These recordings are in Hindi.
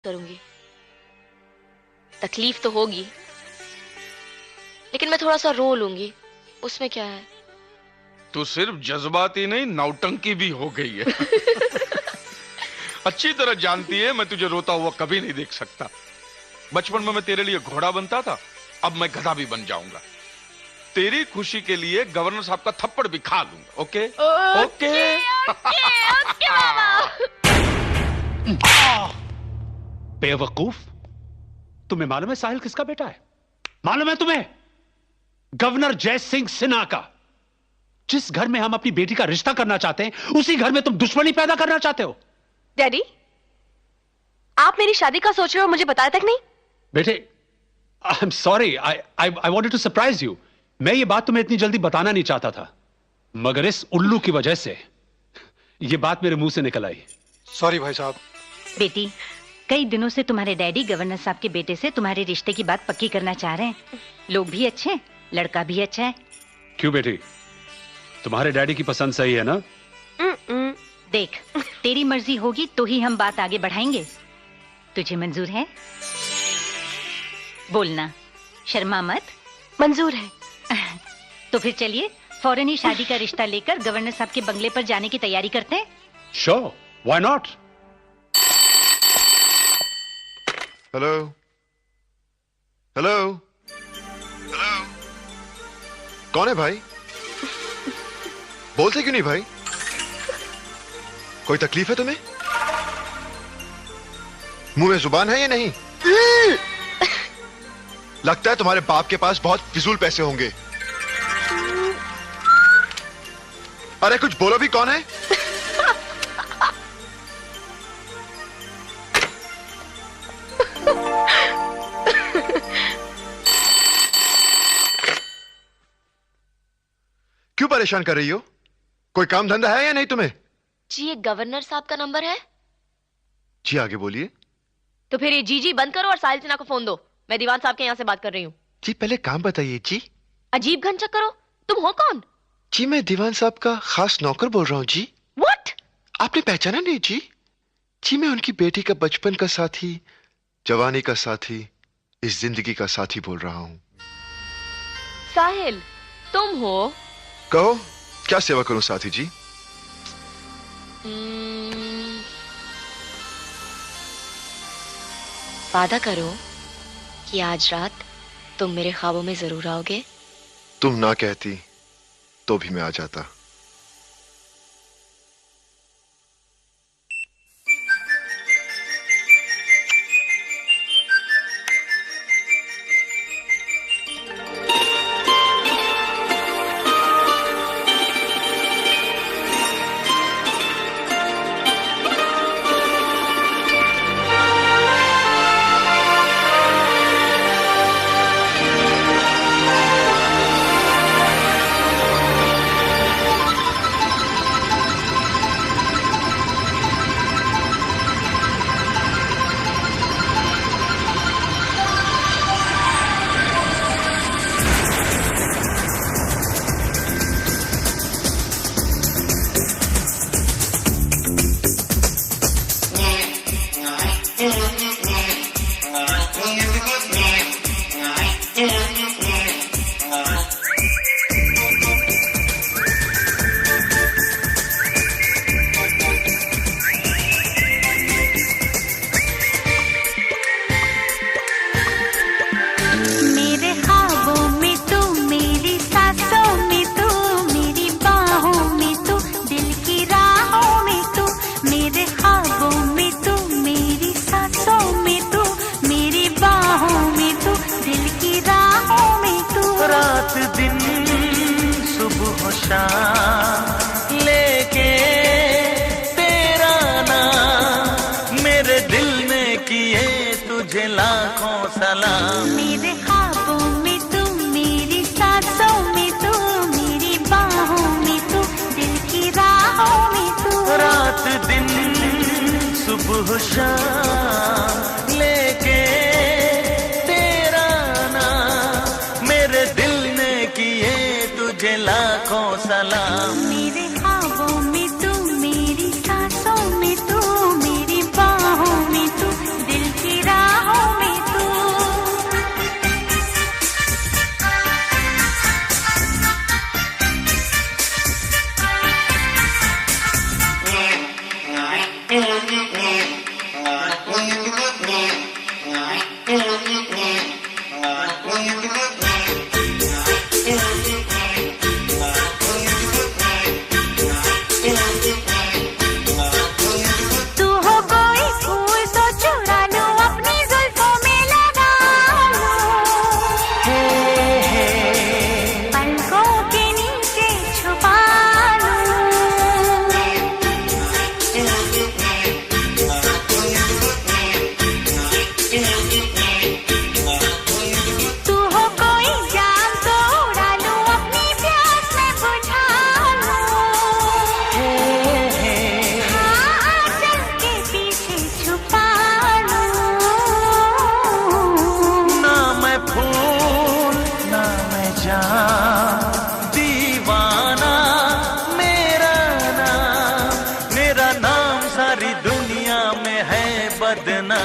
करूंगी। तकलीफ तो होगी, लेकिन मैं थोड़ा सा रो लूंगी, उसमें क्या है। तू सिर्फ जज्बाती नहीं, नौटंकी भी हो गई है। अच्छी तरह जानती है मैं तुझे रोता हुआ कभी नहीं देख सकता। बचपन में मैं तेरे लिए घोड़ा बनता था, अब मैं गधा भी बन जाऊंगा। तेरी खुशी के लिए गवर्नर साहब का थप्पड़ भी खा लूंगा। ओके ओके ओके बाबा। बेवकूफ, तुम्हें मालूम है साहिल किसका बेटा है? मालूम है तुम्हें? गवर्नर जय सिंह सिन्हा का। जिस घर में हम अपनी बेटी का रिश्ता करना चाहते हैं, उसी घर में तुम दुश्मनी पैदा करना चाहते हो। डैडी, आप मेरी शादी का सोच रहे हो, मुझे बताया तक नहीं? बेटे, I am sorry, I wanted to surprise you. मैं ये बात तुम्हें इतनी जल्दी बताना नहीं चाहता था, मगर इस उल्लू की वजह से ये बात मेरे मुंह से निकल आई। सॉरी भाई साहब। बेटी, कई दिनों से तुम्हारे डैडी गवर्नर साहब के बेटे से तुम्हारे रिश्ते की बात पक्की करना चाह रहे हैं। लोग भी अच्छे हैं, लड़का भी अच्छा है। क्यों बेटी, तुम्हारे डैडी की पसंद सही है ना? देख, तेरी मर्जी होगी तो ही हम बात आगे बढ़ाएंगे। तुझे मंजूर है? बोलना, शर्मा मत। मंजूर है। तो फिर चलिए फौरन ही शादी का रिश्ता लेकर गवर्नर साहब के बंगले पर जाने की तैयारी करते हैं। Sure, why not. Hello hello hello, कौन है भाई? बोलते क्यों नहीं भाई? कोई तकलीफ है तुम्हें? मुंह में जुबान है या नहीं? लगता है तुम्हारे बाप के पास बहुत फिजूल पैसे होंगे। अरे कुछ बोलो भी, कौन है? क्यों परेशान कर रही हो? कोई काम धंधा है या नहीं तुम्हें? जी, ये गवर्नर साहब का नंबर है। जी आगे बोलिए। तो फिर ये जी बंद करो और साहिल सिन्हा को फोन दो। मैं दीवान साहब के यहाँ से बात कर रही हूँ। जी पहले काम बताइए जी। अजीब घनचक करो। तुम हो कौन? जी मैं दीवान साहब का खास नौकर बोल रहा हूँ जी। व्हाट? आपने पहचाना नहीं जी? जी मैं उनकी बेटी का बचपन का साथी, जवानी का साथी, इस जिंदगी का साथी बोल रहा हूँ। साहिल, तुम हो? कहो क्या सेवा करूं साथी जी? वादा करो कि आज रात तुम मेरे ख्वाबों में जरूर आओगे। तुम ना कहती तो भी मैं आ जाता। लेके तेरा नाम मेरे दिल ने किए तुझे लाखों सलाम। मेरे ख्वाबों में तू, मेरी सांसों में तू, मेरी बाहों में तू, दिल की राहों में तू, रात दिन सुबह शाम लेके तेरा नाम मेरे दिल ने किए तुझे लाखों सलाम। मेरे ख्वाबों में तू, मेरी सांसों में तू, मेरी बाहों में तू, दिल इतना।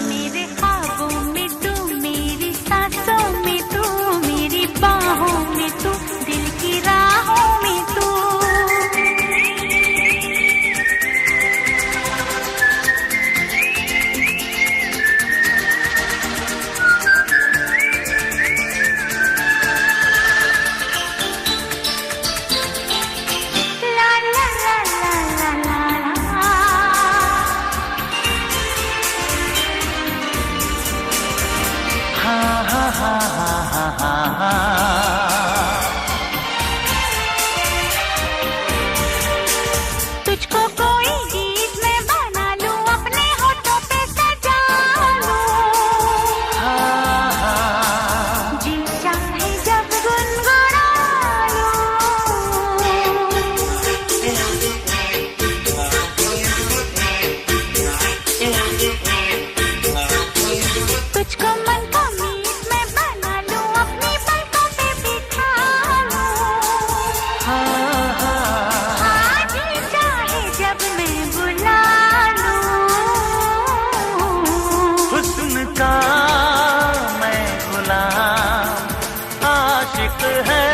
मेरे ख्वाबों में तू, मेरी सांसों में तू, मेरी बाहों में तू, दिल की राहों में तू। ला ला ला ला ला ला ला। हाँ हाँ हाँ हाँ हाँ हाँ। तुझको कोई गीत में बना लूं, अपने होठों पे सजा लूं। जी चाहे जब गुनगुना लूं। तुझको मन का मीत में बना लूं, अपनी पलकों पे बिठा लूं। हाँ जी चाहे जब मैं बुला लूं। हुस्न का मैं गुलाम, आशिक है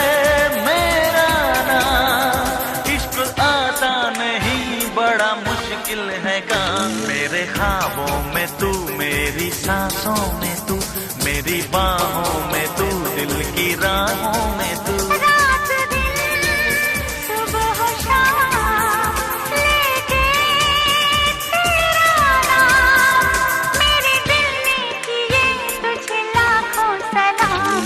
मेरा नाम। इश्क आता नहीं, बड़ा मुश्किल है काम। मेरे ख्वाबों में तू, मेरी सांसों में तू, मेरी बाहों में तू, दिल की राहों में तू। रात दिन सुबह शाम लेके तेरा नाम, मेरे दिल ने किए तुझे लाखों सलाम।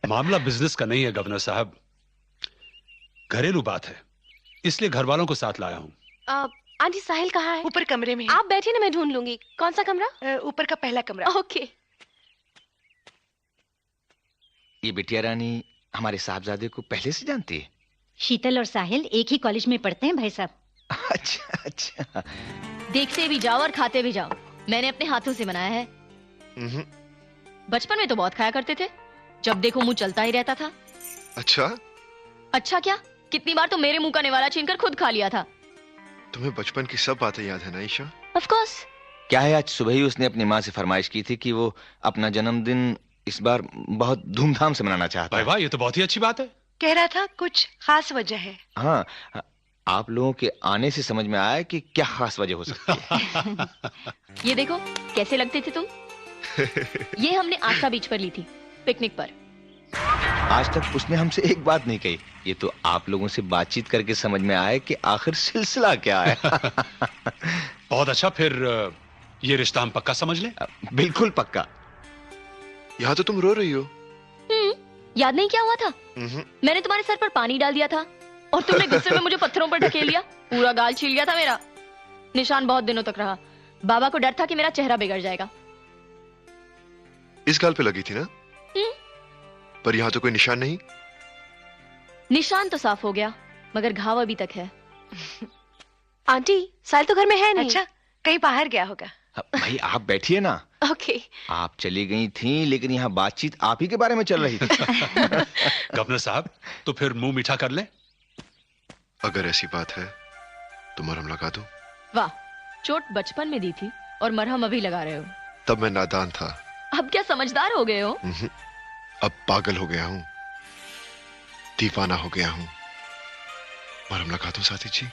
मामला बिजनेस का नहीं है गवर्नर साहब, घरेलू बात है, इसलिए घर वालों को साथ लाया हूं। आंटी साहिल कहाँ है? ऊपर कमरे में आप बैठिए ना, मैं ढूंढ लूंगी। कौन सा कमरा? ऊपर का पहला कमरा। ओके। ये बिटिया रानी हमारे साहबजादे को पहले से जानती है? शीतल और साहिल एक ही कॉलेज में पढ़ते हैं भाई साहब। अच्छा अच्छा। देखते भी जाओ और खाते भी जाओ, मैंने अपने हाथों से बनाया है। बचपन में तो बहुत खाया करते थे, जब देखो मुंह चलता ही रहता था। अच्छा, अच्छा क्या, कितनी बार तो मेरे मुंह का निवाला छीनकर खुद खा लिया था। तुम्हें बचपन की सब बातें याद है ना ईशा? Of course. क्या है, आज सुबह ही उसने अपनी माँ से फरमाइश की थी कि वो अपना जन्मदिन इस बार बहुत धूमधाम से मनाना चाहता भाई है। वाह, ये तो बहुत ही अच्छी बात है। कह रहा था कुछ खास वजह है। हाँ, आप लोगों के आने से समझ में आया कि क्या खास वजह हो सकती है। ये देखो कैसे लगते थे तुम। ये हमने आस्था बीच पर ली थी, पिकनिक पर। आज तक उसने हमसे एक बात नहीं कही। ये तो आप लोगों से बातचीत करके समझ में आया कि आखिर सिलसिला क्या है। बहुत अच्छा, फिर ये रिश्ता हम पक्का समझ लें? बिल्कुल पक्का। यहाँ तो तुम रो रही हो। याद नहीं क्या हुआ था? मैंने तुम्हारे सर पर पानी डाल दिया था और तुमने गुस्से में मुझे पत्थरों पर ढकेल लिया, पूरा गाल छील गया था मेरा। निशान बहुत दिनों तक रहा। बाबा को डर था कि मेरा चेहरा बिगड़ जाएगा। इस गाल पे लगी थी ना? पर यहाँ तो कोई निशान नहीं। निशान तो साफ हो गया, मगर घाव अभी तक है। आंटी साहिल तो घर में है नहीं। अच्छा, कहीं बाहर गया होगा। भाई आप बैठिए ना। ओके। आप चली गई थी, लेकिन यहाँ बातचीत आप ही के बारे में चल रही थी। गवर्नर साहब, तो फिर मुंह मीठा कर लें? अगर ऐसी बात है तो मरहम लगा दो। वाह, चोट बचपन में दी थी और मरहम अभी लगा रहे हो। तब मैं नादान था। अब क्या समझदार हो गए हो? अब पागल हो गया हूँ, दीवाना हो गया हूँ। मरहम लगा दो साथी जी।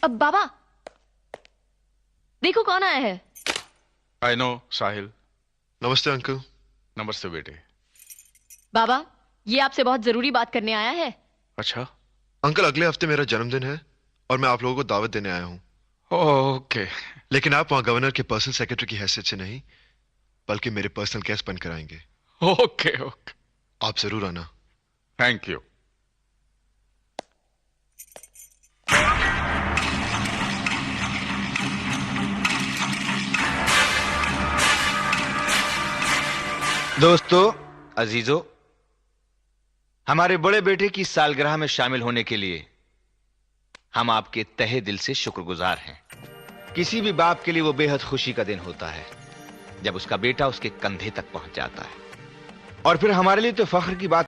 अब बाबा देखो कौन आया है। आई नो साहिल। नमस्ते अंकल। नमस्ते बेटे। बाबा ये आपसे बहुत जरूरी बात करने आया है। अच्छा अंकल, अगले हफ्ते मेरा जन्मदिन है और मैं आप लोगों को दावत देने आया हूँ। ओके। लेकिन आप वहां गवर्नर के पर्सनल सेक्रेटरी की हैसियत से नहीं, बल्कि मेरे पर्सनल गेस्ट बनकर आएंगे। ओके ओके, आप जरूर आना। Thank you. दोस्तों, अजीजों, हमारे बड़े बेटे की सालगिरह में शामिल होने के लिए हम आपके तहे दिल से शुक्रगुजार हैं। किसी भी बाप के लिए वो बेहद खुशी का दिन होता है जब उसका बेटा उसके कंधे तक पहुंच जाता है। और फिर हमारे लिए तो फख्र की बात